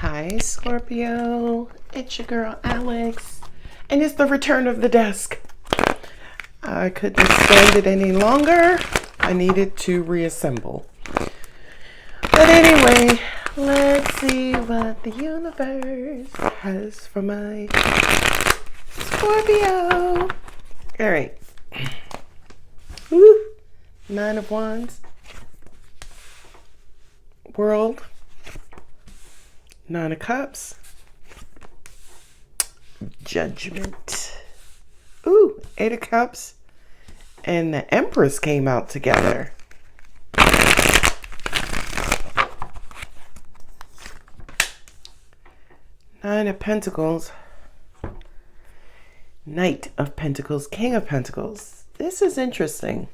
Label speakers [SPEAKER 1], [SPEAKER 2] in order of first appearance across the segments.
[SPEAKER 1] Hi, Scorpio. It's your girl, Alex. And it's the return of the desk. I couldn't stand it any longer. I needed to reassemble. But anyway, let's see what the universe has for my Scorpio. All right. Woo. 9 of Wands. World. 9 of Cups. Judgment. Ooh, 8 of Cups. And the Empress came out together. Nine of Pentacles. Knight of Pentacles. King of Pentacles. This is interesting.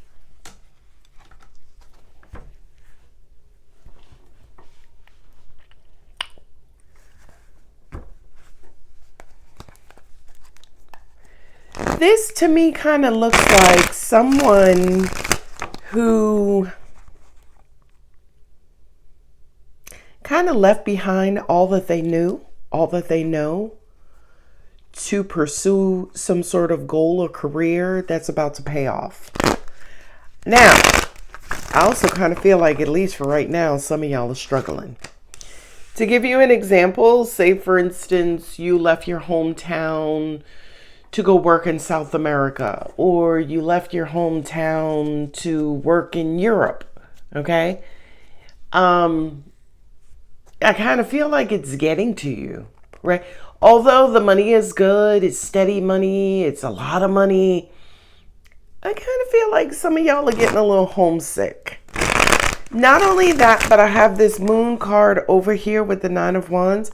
[SPEAKER 1] This to me kind of looks like someone who kind of left behind all that they knew, all that they know, to pursue some sort of goal or career that's about to pay off. Now, I also kind of feel like, at least for right now, some of y'all are struggling. To give you an example, say for instance, you left your hometown to go work in South America, or you left your hometown to work in Europe. Okay. I kind of feel like it's getting to you, right? Although the money is good, it's steady money, it's a lot of money, I kind of feel like some of y'all are getting a little homesick. Not only that, but I have this moon card over here with the 9 of Wands.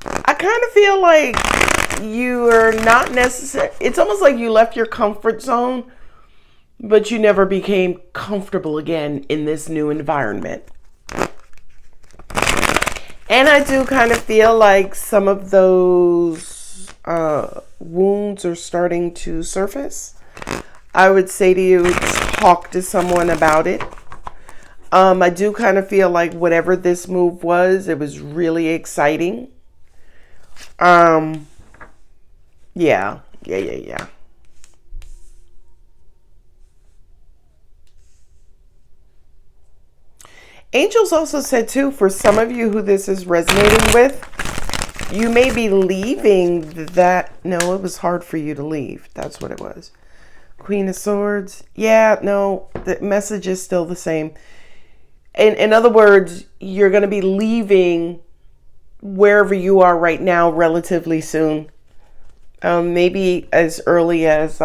[SPEAKER 1] I kind of feel like you are not necessary. It's almost like you left your comfort zone, but you never became comfortable again in this new environment. And I do kind of feel like some of those wounds are starting to surface. I would say to you, talk to someone about it. I do kind of feel like whatever this move was, it was really exciting. Yeah. Angels also said too, for some of you who this is resonating with, you may be leaving that. No, it was hard for you to leave. That's what it was. Queen of Swords. Yeah, no, the message is still the same. In other words, you're going to be leaving wherever you are right now relatively soon. Maybe as early as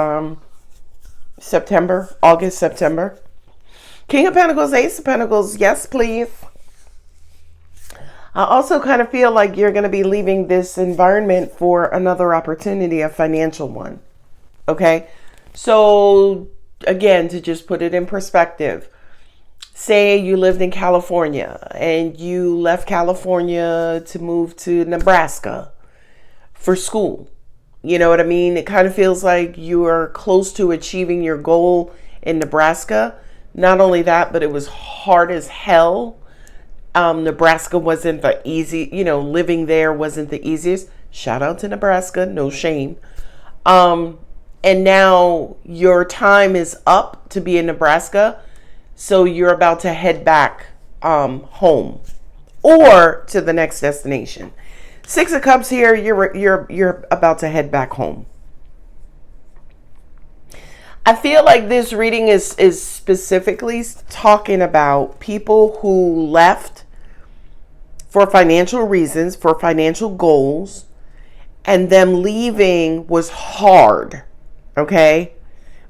[SPEAKER 1] September, August, September. King of Pentacles, Ace of Pentacles, yes, please. I also kind of feel like you're going to be leaving this environment for another opportunity, a financial one. Okay? So, again, to just put it in perspective, say you lived in California and you left California to move to Nebraska for school. You know what I mean? It kind of feels like you are close to achieving your goal in Nebraska. Not only that, but it was hard as hell. Nebraska wasn't the easy, living there wasn't the easiest. Shout out to Nebraska, no shame. And now your time is up to be in Nebraska. So you're about to head back home or to the next destination. 6 of Cups here, you're about to head back home. I feel like this reading is specifically talking about people who left for financial reasons, for financial goals, and them leaving was hard, okay?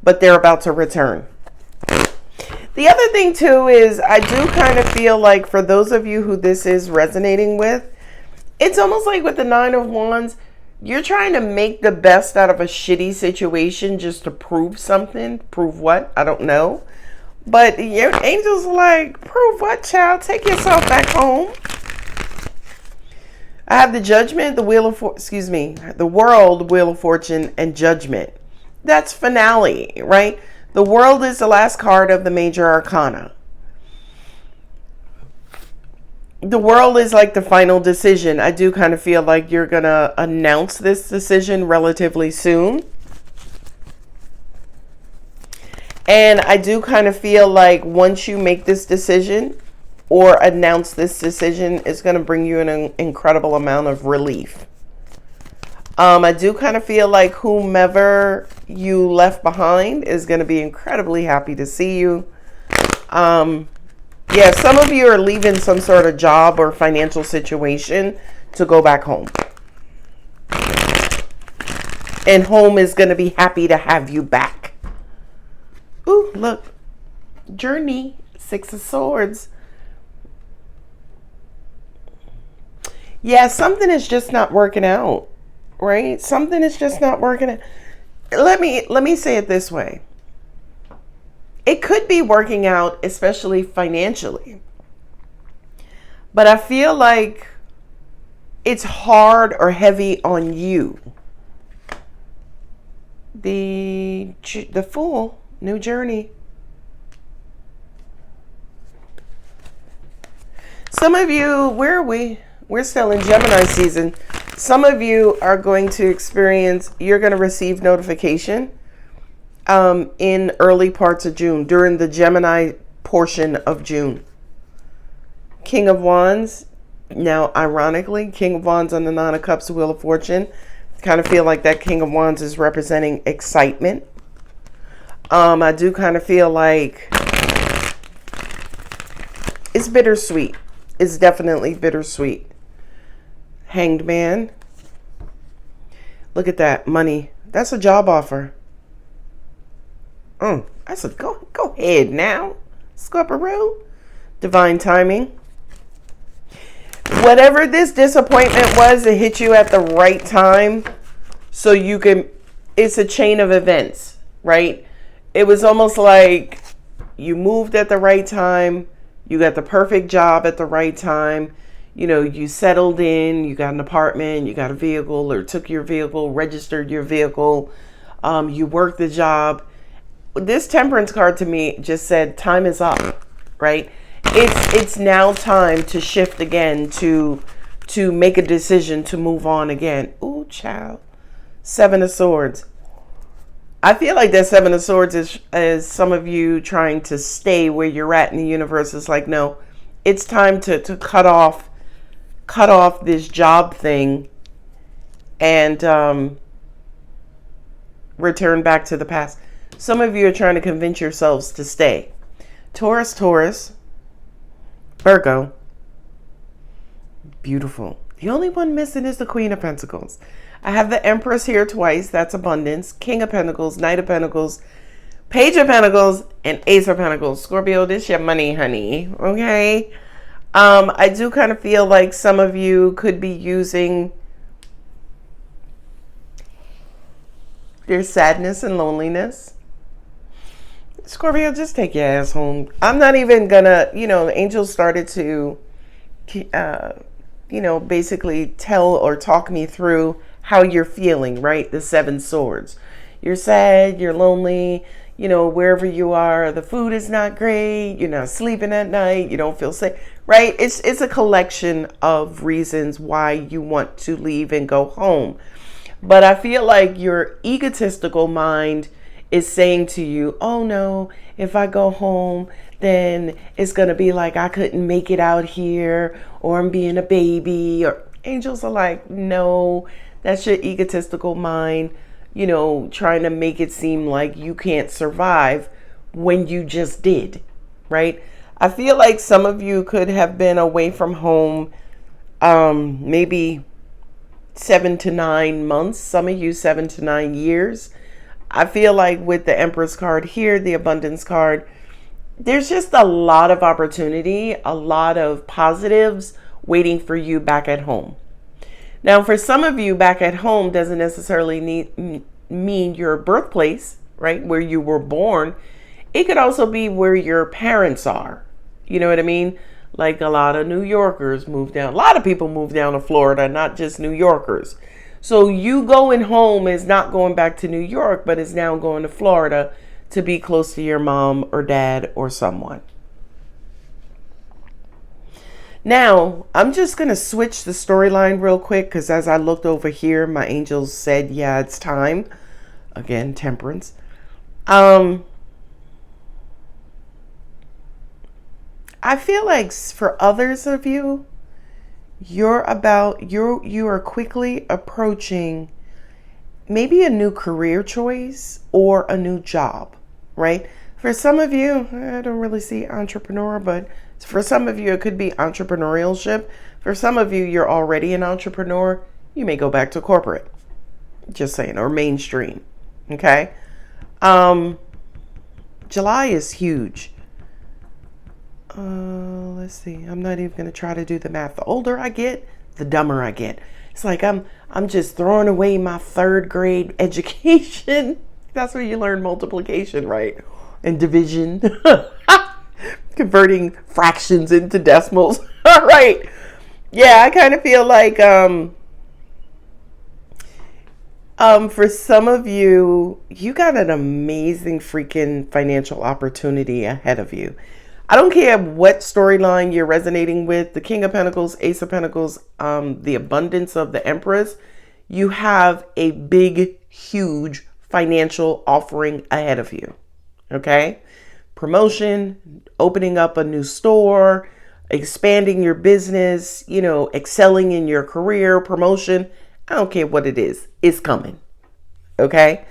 [SPEAKER 1] But they're about to return. The other thing too is I do kind of feel like for those of you who this is resonating with, it's almost like with the 9 of Wands, you're trying to make the best out of a shitty situation just to prove something. Prove what? I don't know. But your angels are like, prove what, child? Take yourself back home. I have the Judgment, the the World, Wheel of Fortune, and Judgment. That's finale, right? The World is the last card of the major arcana. The world is like the final decision. I do kind of feel like you're going to announce this decision relatively soon. And I do kind of feel like once you make this decision or announce this decision, it's going to bring you an incredible amount of relief. I do kind of feel like whomever you left behind is going to be incredibly happy to see you. Yeah, some of you are leaving some sort of job or financial situation to go back home. And home is going to be happy to have you back. Ooh, look. Journey, 6 of Swords. Yeah, something is just not working out, right? Something is just not working out. Let me say it this way. It could be working out, especially financially. But I feel like it's hard or heavy on you. The Fool, new journey. Some of you, where are we? We're still in Gemini season. Some of you are going to experience, you're going to receive notification in early parts of June, during the Gemini portion of June. King of Wands. Now, ironically, King of Wands on the Nine of Cups, Wheel of Fortune. Kind of feel like that King of Wands is representing excitement. I do kind of feel like it's bittersweet. It's definitely bittersweet. Hanged Man. Look at that. Money. That's a job offer. That's a go ahead now. Scorpio. Divine timing. Whatever this disappointment was, it hit you at the right time. So you can, it's a chain of events, right? It was almost like you moved at the right time. You got the perfect job at the right time. You know, you settled in, you got an apartment, you got a vehicle, or took your vehicle, registered your vehicle. You worked the job. This Temperance card to me just said time is up, right? It's now time to shift again, to make a decision, to move on again. Ooh, child. 7 of Swords. I feel like that 7 of Swords is some of you trying to stay where you're at in the universe. It's like, no, it's time to cut off this job thing and return back to the past. Some of you are trying to convince yourselves to stay. Taurus, Virgo. Beautiful. The only one missing is the Queen of Pentacles. I have the Empress here twice. That's abundance. King of Pentacles, Knight of Pentacles, Page of Pentacles, and Ace of Pentacles. Scorpio, this your money, honey. Okay? I do kind of feel like some of you could be using their sadness and loneliness. Scorpio, just take your ass home. I'm not even gonna, the angels started to, basically tell or talk me through how you're feeling, right? The 7 swords. You're sad, you're lonely, wherever you are, the food is not great, you're not sleeping at night, you don't feel safe, right? It's a collection of reasons why you want to leave and go home. But I feel like your egotistical mind is saying to you, oh no, if I go home, then it's going to be like I couldn't make it out here, or I'm being a baby. Or angels are like, no, that's your egotistical mind, trying to make it seem like you can't survive when you just did, right? I feel like some of you could have been away from home maybe 7 to 9 months, some of you 7 to 9 years. I feel like with the Empress card here, the Abundance card, there's just a lot of opportunity, a lot of positives waiting for you back at home. Now, for some of you, back at home doesn't necessarily mean your birthplace, right, where you were born. It could also be where your parents are. You know what I mean? Like a lot of New Yorkers move down. A lot of people move down to Florida, not just New Yorkers. So you going home is not going back to New York, but is now going to Florida to be close to your mom or dad or someone. Now, I'm just going to switch the storyline real quick because as I looked over here, my angels said, yeah, it's time. Again, temperance. I feel like for others of you, you are quickly approaching maybe a new career choice or a new job, right? For some of you, I don't really see entrepreneur, but for some of you, it could be entrepreneurship. For some of you, you're already an entrepreneur. You may go back to corporate, just saying, or mainstream. Okay. July is huge. Let's see. I'm not even going to try to do the math. The older I get, the dumber I get. It's like I'm just throwing away my 3rd grade education. That's where you learn multiplication, right? And division. Converting fractions into decimals. All right. Yeah, I kind of feel like for some of you, you got an amazing freaking financial opportunity ahead of you. I don't care what storyline you're resonating with, the King of Pentacles, Ace of Pentacles, the abundance of the Empress. You have a big, huge financial offering ahead of you. Okay? Promotion, opening up a new store, expanding your business, excelling in your career, promotion. I don't care what it is. It's coming. Okay?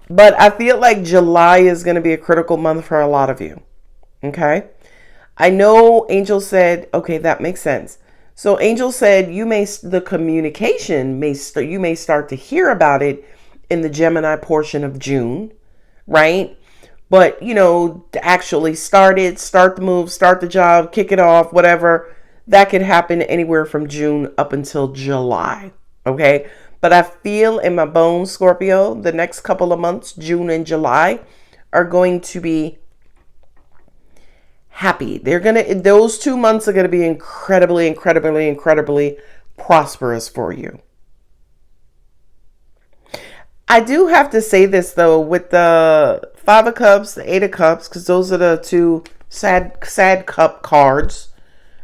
[SPEAKER 1] But I feel like July is going to be a critical month for a lot of you. Okay? I know Angel said, okay, that makes sense. So Angel said you may start to hear about it in the Gemini portion of June, right? But, to actually start the move, start the job, kick it off, whatever, that could happen anywhere from June up until July, okay? But I feel in my bones, Scorpio, the next couple of months, June and July, are going to be happy. Those 2 months are going to be incredibly, incredibly, incredibly prosperous for you. I do have to say this though, with the 5 of Cups, the 8 of Cups, because those are the 2 sad cup cards,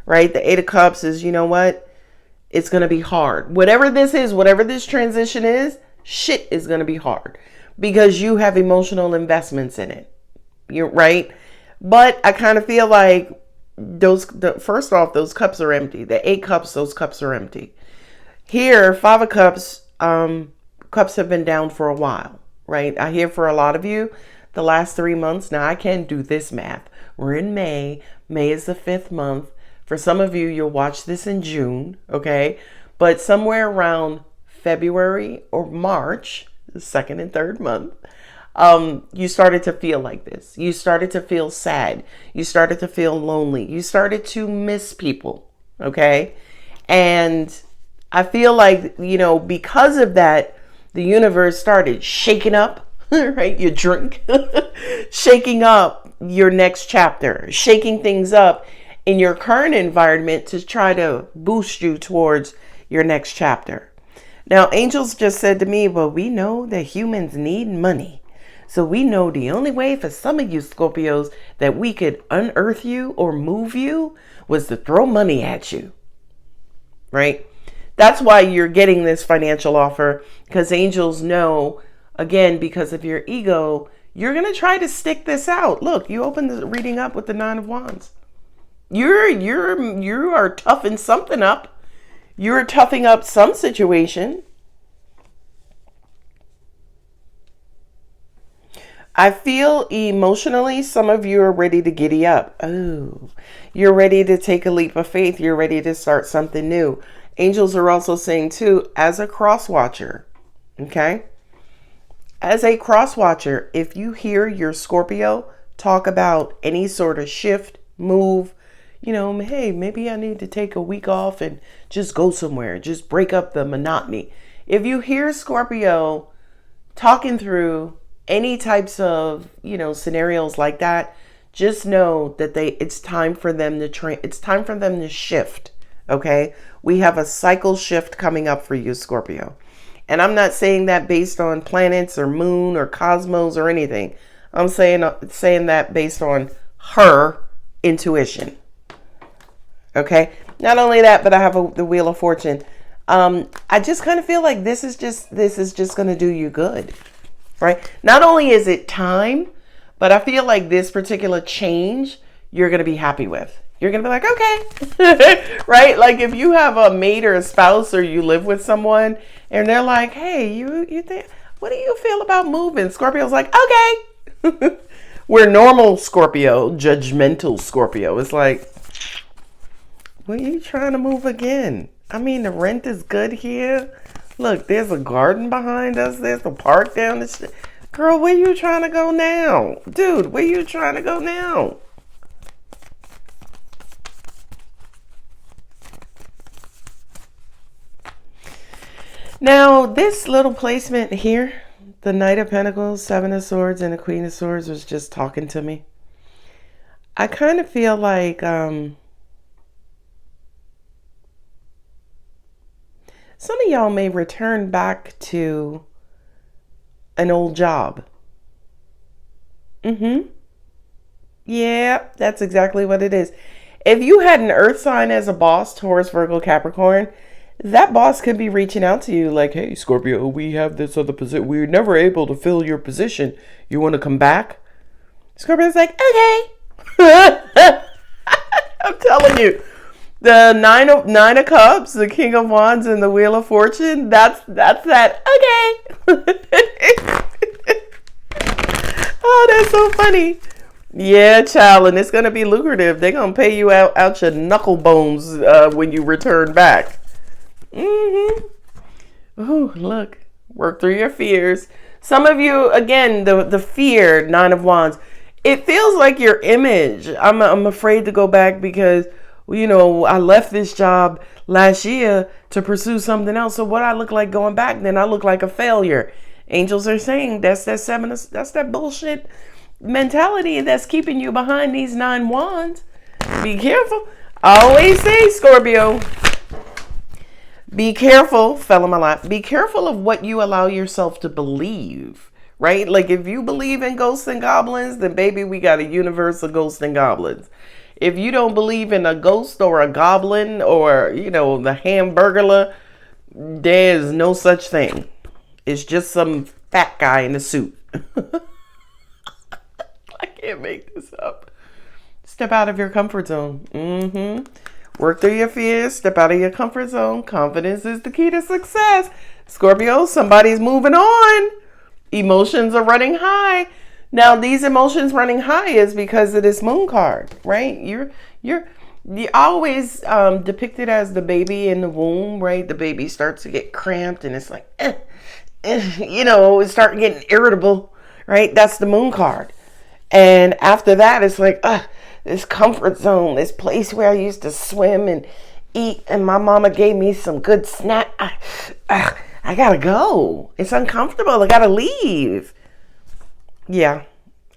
[SPEAKER 1] right? The 8 of Cups is, you know what? It's going to be hard. Whatever this is, whatever this transition is, shit is going to be hard because you have emotional investments in it. You're right. But I kind of feel like first off, those cups are empty. The 8 cups, those cups are empty. Here, 5 of Cups, cups have been down for a while, right? I hear for a lot of you, the last 3 months. Now, I can't do this math. We're in May. May is the 5th month. For some of you, you'll watch this in June, okay? But somewhere around February or March, the 2nd and 3rd month, you started to feel like this. You started to feel sad. You started to feel lonely. You started to miss people, okay? And I feel like, because of that, the universe started shaking up, right? Your drink, shaking up your next chapter, shaking things up in your current environment to try to boost you towards your next chapter. Now, angels just said to me, well, we know that humans need money. So we know the only way for some of you Scorpios that we could unearth you or move you was to throw money at you, right? That's why you're getting this financial offer, because angels know, again, because of your ego, you're going to try to stick this out. Look, you open the reading up with the 9 of Wands. You are toughing something up. You're toughing up some situation. I feel emotionally, some of you are ready to giddy up. Oh, you're ready to take a leap of faith. You're ready to start something new. Angels are also saying too, as a cross watcher, okay? As a cross watcher, if you hear your Scorpio talk about any sort of shift, move, hey, maybe I need to take a week off and just go somewhere, just break up the monotony. If you hear Scorpio talking through any types of, scenarios like that, just know that it's time for them to it's time for them to shift. Okay. We have a cycle shift coming up for you, Scorpio. And I'm not saying that based on planets or moon or cosmos or anything. I'm saying that based on her intuition. Okay. Not only that, but I have the Wheel of Fortune. I just kind of feel like this is just going to do you good, right? Not only is it time, but I feel like this particular change you're going to be happy with. You're going to be like, okay, right? Like if you have a mate or a spouse or you live with someone and they're like, hey, you think, what do you feel about moving? Scorpio's like, okay. Where normal Scorpio, judgmental Scorpio, is like, what are you trying to move again? I mean, the rent is good here. Look, there's a garden behind us. There's a park down the street. Girl, where you trying to go now? Dude, where you trying to go now? Now, this little placement here, the Knight of Pentacles, Seven of Swords, and the Queen of Swords was just talking to me. I kind of feel like some of y'all may return back to an old job. Yeah, that's exactly what it is. If you had an earth sign as a boss, Taurus, Virgo, Capricorn, that boss could be reaching out to you like, hey, Scorpio, we have this other position. We were never able to fill your position. You want to come back? Scorpio's like, okay. I'm telling you. The nine of Cups, the King of Wands, and the Wheel of Fortune, that's that, okay. Oh, that's so funny. Yeah, child, and it's going to be lucrative. They're going to pay you out your knuckle bones when you return back. Oh, look, work through your fears. Some of you, again, the fear, Nine of Wands, it feels like your image. I'm afraid to go back because, you know, I left this job last year to pursue something else. So what I look like going back, then I look like a failure. Angels are saying that's that bullshit mentality that's keeping you behind these 9 wands. Be careful. I always say, Scorpio, be careful, fell in my lap. Be careful of what you allow yourself to believe, right? Like if you believe in ghosts and goblins, then baby, we got a universe of ghosts and goblins. If you don't believe in a ghost or a goblin or, you know, the Hamburglar, there's no such thing. It's just some fat guy in a suit. I can't make this up. Step out of your comfort zone. Work through your fears. Step out of your comfort zone. Confidence is the key to success. Scorpio, somebody's moving on. Emotions are running high. Now, these emotions running high is because of this moon card, right? You're always depicted as the baby in the womb, right? The baby starts to get cramped and it's like, you know, it starts getting irritable, right? That's the moon card. And after that, it's like, this comfort zone, this place where I used to swim and eat, and my mama gave me some good snack. I gotta go. It's uncomfortable. I gotta leave. Yeah.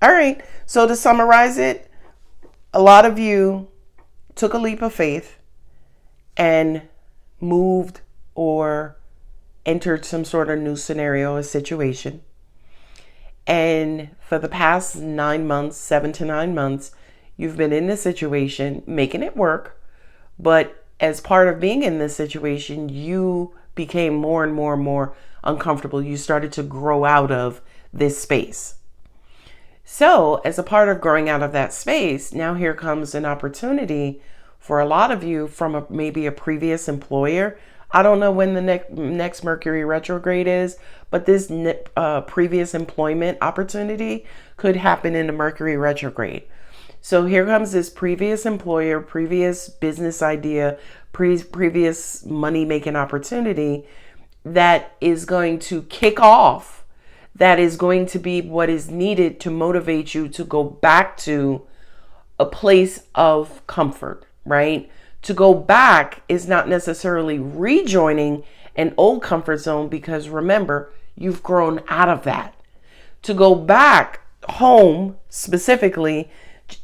[SPEAKER 1] All right. So to summarize it, a lot of you took a leap of faith and moved or entered some sort of new scenario or situation. And for the past 9 months, 7 to 9 months, you've been in this situation, making it work. But as part of being in this situation, you became more and more and more uncomfortable. You started to grow out of this space. So as a part of growing out of that space, now here comes an opportunity for a lot of you from maybe a previous employer. I don't know when the next Mercury retrograde is, but this previous employment opportunity could happen in the Mercury retrograde. So here comes this previous employer, previous business idea, previous money-making opportunity that is going to kick off. That is going to be what is needed to motivate you to go back to a place of comfort, right? To go back is not necessarily rejoining an old comfort zone because remember, you've grown out of that. To go back home specifically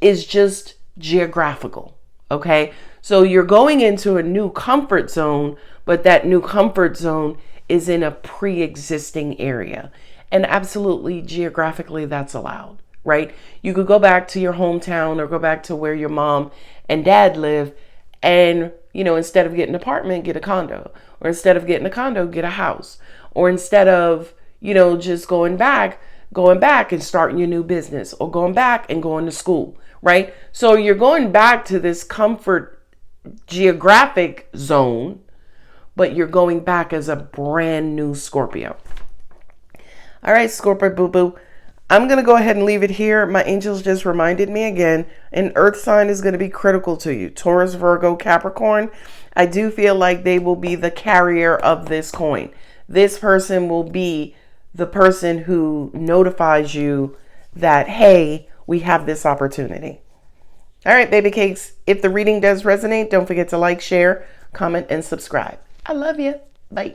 [SPEAKER 1] is just geographical, okay? So you're going into a new comfort zone, but that new comfort zone is in a pre-existing area. And absolutely, geographically, that's allowed, right? You could go back to your hometown or go back to where your mom and dad live and instead of getting an apartment, get a condo, or instead of getting a condo, get a house, or instead of, just going back and starting your new business, or going back and going to school, right? So you're going back to this comfort geographic zone, but you're going back as a brand new Scorpio. All right, Scorpio boo-boo. I'm going to go ahead and leave it here. My angels just reminded me again, an earth sign is going to be critical to you. Taurus, Virgo, Capricorn. I do feel like they will be the carrier of this coin. This person will be the person who notifies you that, hey, we have this opportunity. All right, baby cakes. If the reading does resonate, don't forget to like, share, comment, and subscribe. I love you. Bye.